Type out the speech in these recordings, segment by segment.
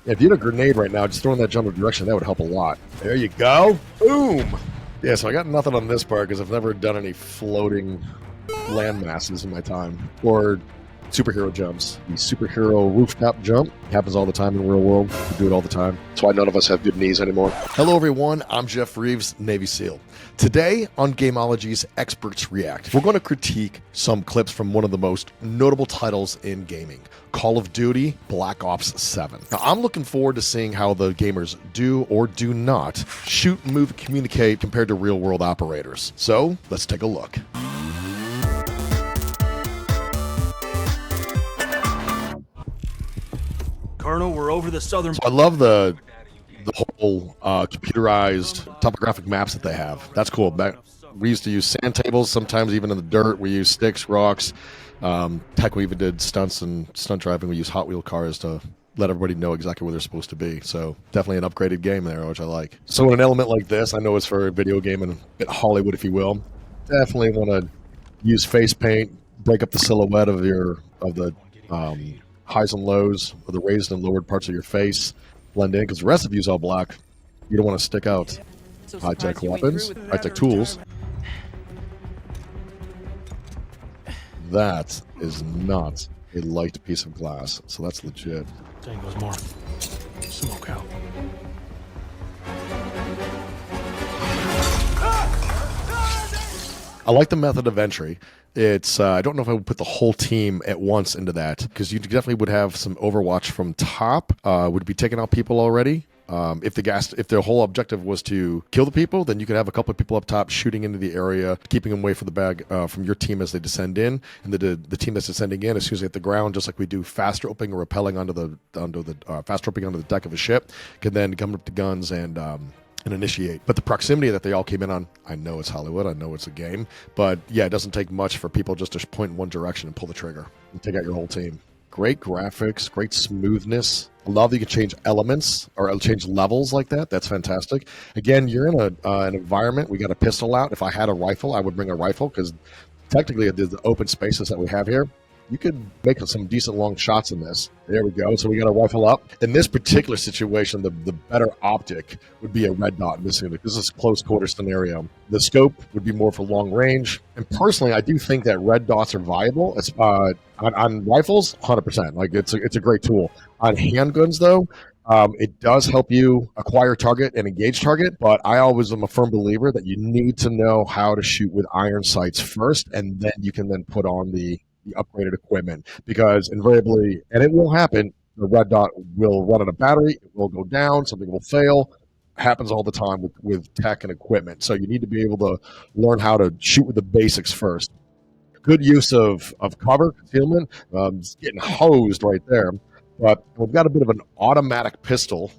Yeah, if you had a grenade right now, just throwing that jump of direction, that would help a lot. There you go. Boom. Yeah, so I got nothing on this part because I've never done any floating land masses in my time. Or superhero jumps. The superhero rooftop jump happens all the time in the real world. We do it all the time. That's why none of us have good knees anymore. Hello, everyone. I'm Geoff Reeves, Navy SEAL. Today on Gamology's Experts React, we're going to critique some clips from one of the most notable titles in gaming, Call of Duty Black Ops 7. Now, I'm looking forward to seeing how the gamers do or do not shoot, move, communicate compared to real-world operators. So, let's take a look. Colonel, we're over the southern... So I love the whole computerized topographic maps that they have. That's cool. We used to use sand tables, sometimes even in the dirt. We use sticks, rocks. Heck, we even did stunts and stunt driving. We use Hot Wheel cars to let everybody know exactly where they're supposed to be. So definitely an upgraded game there, which I like. So in an element like this, I know it's for a video game and a bit Hollywood, if you will. Definitely want to use face paint, break up the silhouette of the highs and lows, or the raised and lowered parts of your face. Blend in, because the rest of you is all black. You don't want to stick out. High-tech weapons, high-tech tools. That is not a light piece of glass, so that's legit. Tango's more smoke out. I like the method of entry. It's I don't know if I would put the whole team at once into that, because you definitely would have some overwatch from top. Would be taking out people already. If the whole objective was to kill the people, then you could have a couple of people up top shooting into the area, keeping them away from the bag from your team as they descend in, and the team that's descending in, as soon as they hit the ground, just like we do fast roping or rappelling onto the deck of a ship, can then come up to guns and initiate. But the proximity that they all came in on, I know it's Hollywood, I know it's a game, but yeah, it doesn't take much for people just to point in one direction and pull the trigger and take out your whole team. Great graphics, great smoothness. I love that you can change elements or change levels like that. That's fantastic. Again, you're in an environment. We got a pistol out. If I had a rifle, I would bring a rifle, because technically the open spaces that we have here, you could make some decent long shots in this. There we go. So we got a rifle up. In this particular situation, the better optic would be a red dot in this unit. This is a close quarter scenario. The scope would be more for long range. And personally, I do think that red dots are viable. It's, on rifles, 100%. Like it's a great tool. On handguns, though, it does help you acquire target and engage target, but I always am a firm believer that you need to know how to shoot with iron sights first, and then you can then put on the upgraded equipment, because invariably, and it will happen, the red dot will run out of battery, it will go down, something will fail. It happens all the time with tech and equipment. So you need to be able to learn how to shoot with the basics first. Good use of cover, concealment, getting hosed right there. But we've got a bit of an automatic pistol,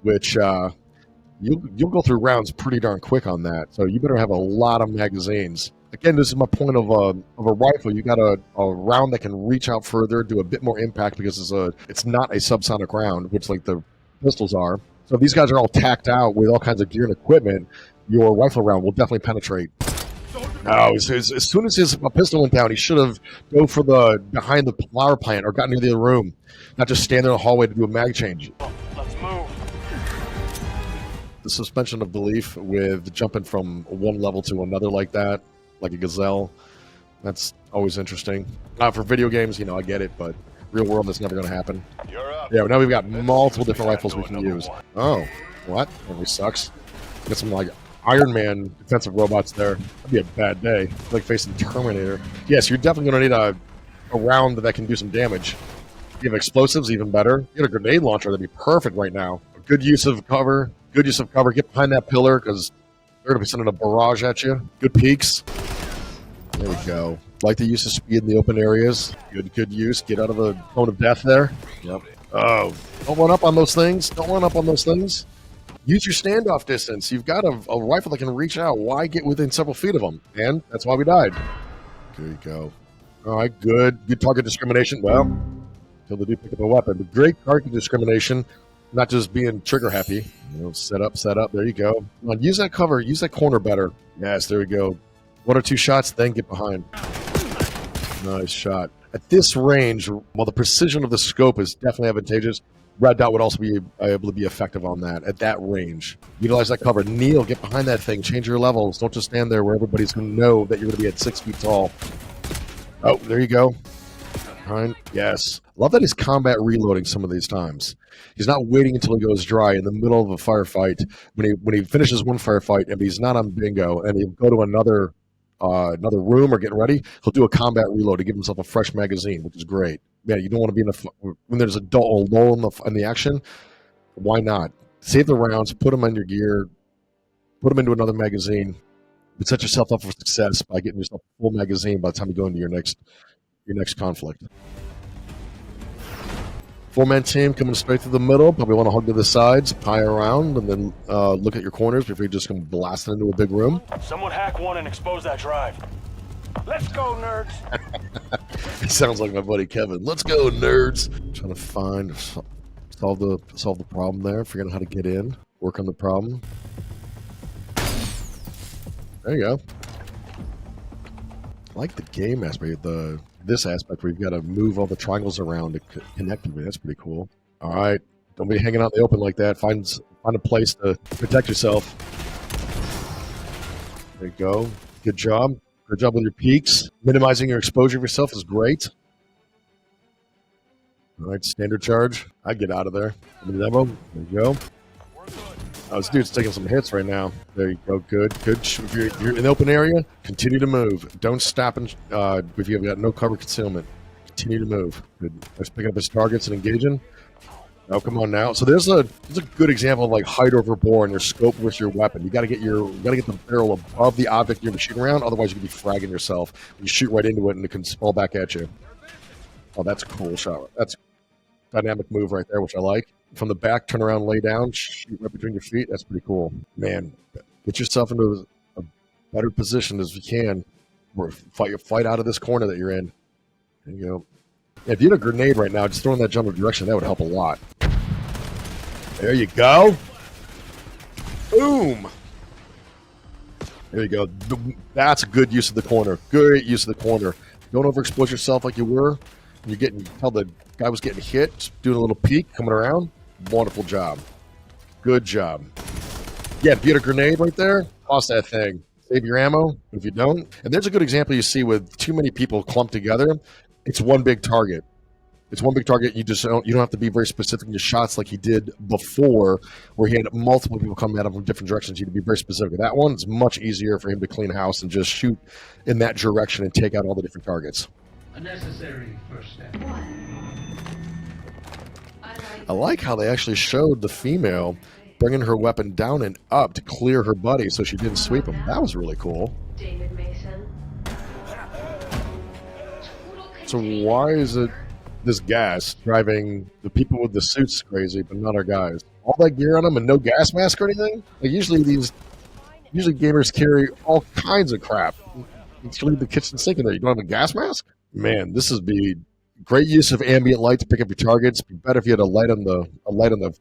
which you'll go through rounds pretty darn quick on that. So you better have a lot of magazines. Again, this is my point of a rifle. You got a round that can reach out further, do a bit more impact, because it's not a subsonic round, which like the pistols are. So if these guys are all tacked out with all kinds of gear and equipment, your rifle round will definitely penetrate. No, as soon as his pistol went down, he should have go for the behind the flower plant or gotten into the room, not just stand in the hallway to do a mag change. Let's move. The suspension of belief with jumping from one level to another like that, like a gazelle, that's always interesting. For video games, I get it, but real world, that's never going to happen. Yeah, now we've got multiple different rifles we can use. Oh, what? That really sucks. Get some like Iron Man defensive robots there. That'd be a bad day. Like facing Terminator. Yes, you're definitely going to need a round that can do some damage. You have explosives, even better. You got a grenade launcher, that'd be perfect right now. Good use of cover. Good use of cover. Get behind that pillar, because they're going to be sending a barrage at you. Good peeks. There we go. Like the use of speed in the open areas. Good use. Get out of the zone of death there. Yep. Oh, don't run up on those things. Don't run up on those things. Use your standoff distance. You've got a rifle that can reach out. Why get within several feet of them? And that's why we died. There you go. All right, good. Good target discrimination. Well, until they do pick up a weapon. But great target discrimination. Not just being trigger happy. Set up. There you go. Come on, use that cover. Use that corner better. Yes, there we go. 1 or 2 shots, then get behind. Nice shot. At this range, while the precision of the scope is definitely advantageous, Red dot would also be able to be effective on that at that range. Utilize that cover. Kneel, get behind that thing. Change your levels. Don't just stand there where everybody's going to know that you're going to be at 6 feet tall. Oh, there you go. Behind. Yes. Love that he's combat reloading some of these times. He's not waiting until he goes dry in the middle of a firefight. When he finishes one firefight and he's not on bingo and he'll go to another room or getting ready, he'll do a combat reload to give himself a fresh magazine, which is great. Yeah, you don't want to be when there's a lull in the action. Why not? Save the rounds, put them on your gear, put them into another magazine, but set yourself up for success by getting yourself a full magazine by the time you go into your next conflict. 4-man team coming straight through the middle. Probably want to hug to the sides, pie around, and then look at your corners before you just come blasting into a big room. Someone hack one and expose that drive. Let's go, nerds. It sounds like my buddy Kevin. Let's go, nerds. Trying to solve the problem there. Figuring out how to get in, work on the problem. There you go. I like the game aspect, this aspect where you've got to move all the triangles around to connect with me. That's pretty cool. All right, don't be hanging out in the open like that. Find a place to protect yourself. There you go. Good job. Good job with your peaks. Minimizing your exposure of yourself is great. All right, standard charge. I get out of there. Demo. There you go. Oh, this dude's taking some hits right now. There you go. Good. If you're in the open area, continue to move. Don't stop and if you've got no cover concealment. Continue to move. Good. Let's pick up his targets and engaging. Oh, come on now. So there's a good example of like height over bore and your scope with your weapon. You got to get the barrel above the object you're shooting around. Otherwise, you could be fragging yourself. You shoot right into it and it can fall back at you. Oh, that's a cool shot. That's a dynamic move right there, which I like. From the back, turn around, lay down, shoot right between your feet. That's pretty cool. Man, get yourself into a better position as you can. Or fight out of this corner that you're in. There you go. Yeah, if you had a grenade right now, just throwing that general direction, that would help a lot. There you go. Boom. There you go. That's a good use of the corner. Great use of the corner. Don't overexpose yourself like you were. You tell the guy was getting hit, just doing a little peek, coming around. Wonderful job. Good job. Yeah, if you had a grenade right there, toss that thing. Save your ammo if you don't. And there's a good example you see with too many people clumped together. It's one big target. It's one big target. You don't have to be very specific in your shots like he did before, where he had multiple people coming at him from different directions. You need to be very specific. That one, it's much easier for him to clean house and just shoot in that direction and take out all the different targets. A necessary first step. I like how they actually showed the female bringing her weapon down and up to clear her buddy so she didn't sweep him. That was really cool. David Mason. So why is it this gas driving the people with the suits crazy, but not our guys? All that gear on them and no gas mask or anything? Like usually gamers carry all kinds of crap. You just leave the kitchen sink in there. You don't have a gas mask? Man, this would be great use of ambient light to pick up your targets. It'd be better if you had a light on the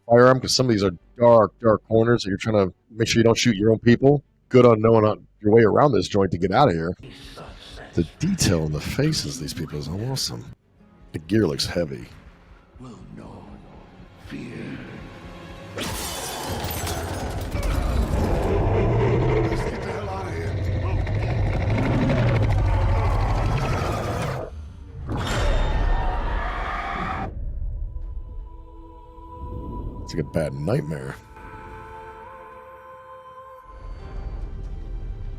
firearm, because some of these are dark corners that you're trying to make sure you don't shoot your own people. Good on knowing your way around this joint to get out of here. The detail in the faces of these people is awesome. The gear looks heavy. Will know fear. Let's get the hell out of here. It's like a bad nightmare.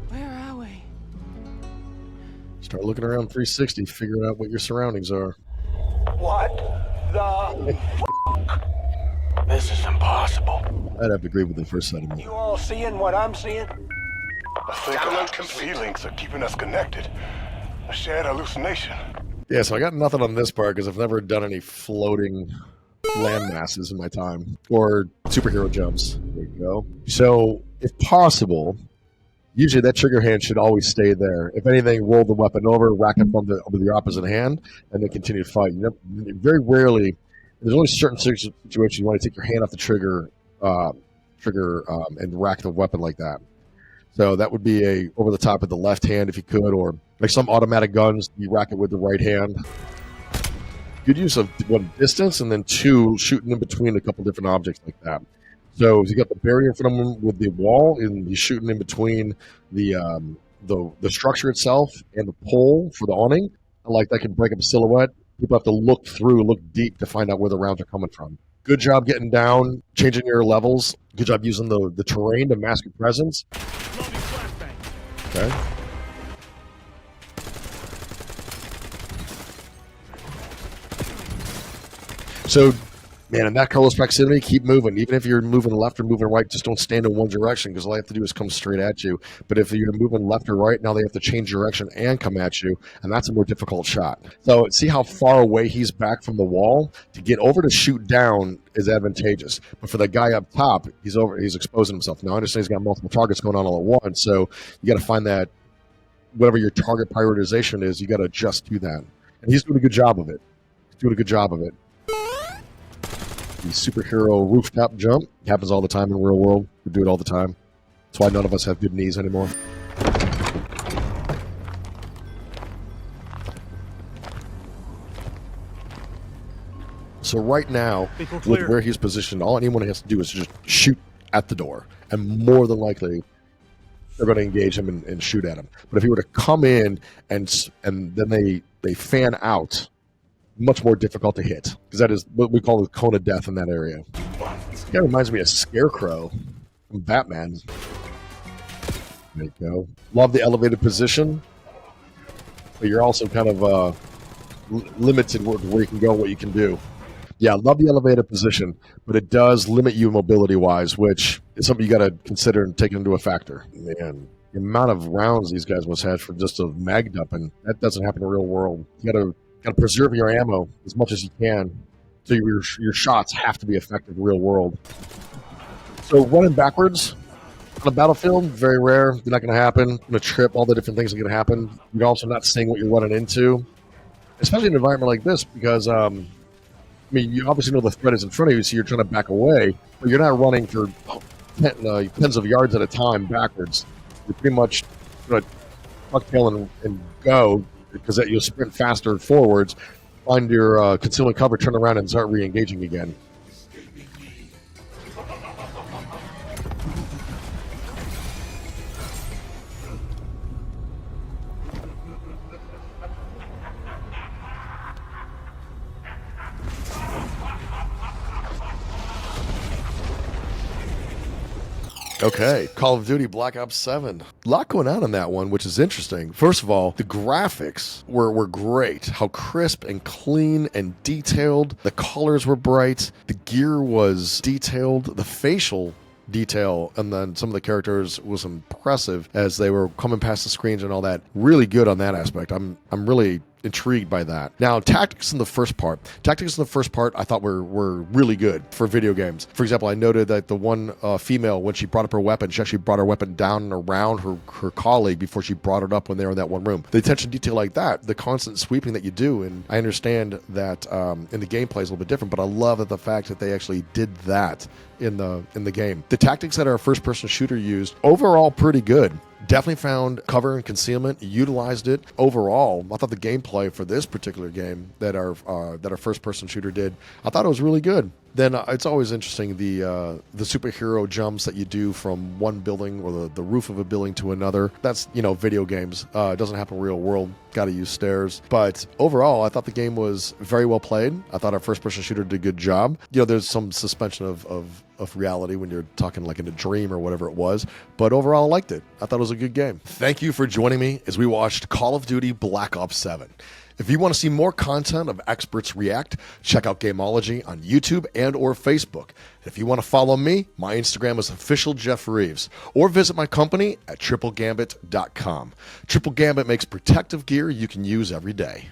Where are we? Start looking around 360, figuring out what your surroundings are. What the f***? This is impossible. I'd have to agree with the first side of me. You all seeing what I'm seeing? I think our feelings are keeping us connected. A shared hallucination. Yeah, so I got nothing on this part because I've never done any floating land masses in my time or superhero jumps. There you go. So, if possible, usually that trigger hand should always stay there. If anything, roll the weapon over, rack it over the opposite hand, and then continue to fight. Very rarely, there's only certain situations you want to take your hand off the trigger, and rack the weapon like that. So that would be a over the top with the left hand if you could, or like some automatic guns, you rack it with the right hand. good use of one, distance, and then two, shooting in between a couple different objects like that. So you got the barrier in front of him with the wall, and he's shooting in between the structure itself and the pole for the awning. I like that can break up a silhouette. People have to look through, look deep to find out where the rounds are coming from. Good job getting down, changing your levels. Good job using the terrain to mask your presence. Okay. So, man, in that close proximity, keep moving. Even if you're moving left or moving right, just don't stand in one direction because all they have to do is come straight at you. But if you're moving left or right, now they have to change direction and come at you, and that's a more difficult shot. So see how far away he's back from the wall? To get over to shoot down is advantageous. But for the guy up top, he's exposing himself. Now, I understand he's got multiple targets going on all at once, so you got to find that whatever your target prioritization is, you got to adjust to that. And he's doing a good job of it. The superhero rooftop jump happens all the time in real world. We do it all the time. That's why none of us have good knees anymore. So right now, with where he's positioned, all anyone has to do is just shoot at the door. And more than likely, they're going to engage him and shoot at him. But if he were to come in and then they fan out, much more difficult to hit, because that is what we call the cone of death in that area. This guy reminds me of Scarecrow from Batman. There you go. Love the elevated position, but you're also kind of limited where you can go, what you can do. Yeah, love the elevated position, but it does limit you mobility-wise, which is something you got to consider and take into a factor. Man, the amount of rounds these guys must have for just a mag dump, and that doesn't happen in the real world. You got to preserve your ammo as much as you can, so your shots have to be effective in real world. So running backwards on a battlefield, very rare. They're not going to happen. You're going to trip. All the different things are going to happen. You're also not seeing what you're running into, especially in an environment like this, because I mean, you obviously know the threat is in front of you, so you're trying to back away, but you're not running for tens of yards at a time backwards. You're pretty much going to ducktail and go, because you'll sprint faster forwards, find your concealment cover, turn around, and start re-engaging again. Okay, Call of Duty Black Ops 7. A lot going on in that one, which is interesting. First of all, the graphics were great. How crisp and clean and detailed. The colors were bright. The gear was detailed. The facial detail and then some of the characters was impressive as they were coming past the screens and all that. Really good on that aspect. I'm really intrigued by that. Now, tactics in the first part I thought were really good for video games. For example, I noted that the one female, when she brought up her weapon, she actually brought her weapon down and around her colleague before she brought it up when they were in that one room. The attention to detail like that, the constant sweeping that you do, and I understand that in the gameplay is a little bit different, but I love that the fact that they actually did that in the game. The tactics that our first-person shooter used, overall pretty good. Definitely found cover and concealment, utilized it. Overall, I thought the gameplay for this particular game that our first-person shooter did, I thought it was really good. Then it's always interesting the superhero jumps that you do from one building or the roof of a building to another. That's, video games. It doesn't happen in real world. Got to use stairs. But overall, I thought the game was very well played. I thought our first-person shooter did a good job. There's some suspension of reality when you're talking like in a dream or whatever it was. But overall, I liked it. I thought it was a good game. Thank you for joining me as we watched Call of Duty Black Ops 7. If you want to see more content of Experts React, check out Gamology on YouTube and or Facebook. If you want to follow me, my Instagram is official Geoff Reeves, or visit my company at triplegambit.com. Triple Gambit makes protective gear you can use every day.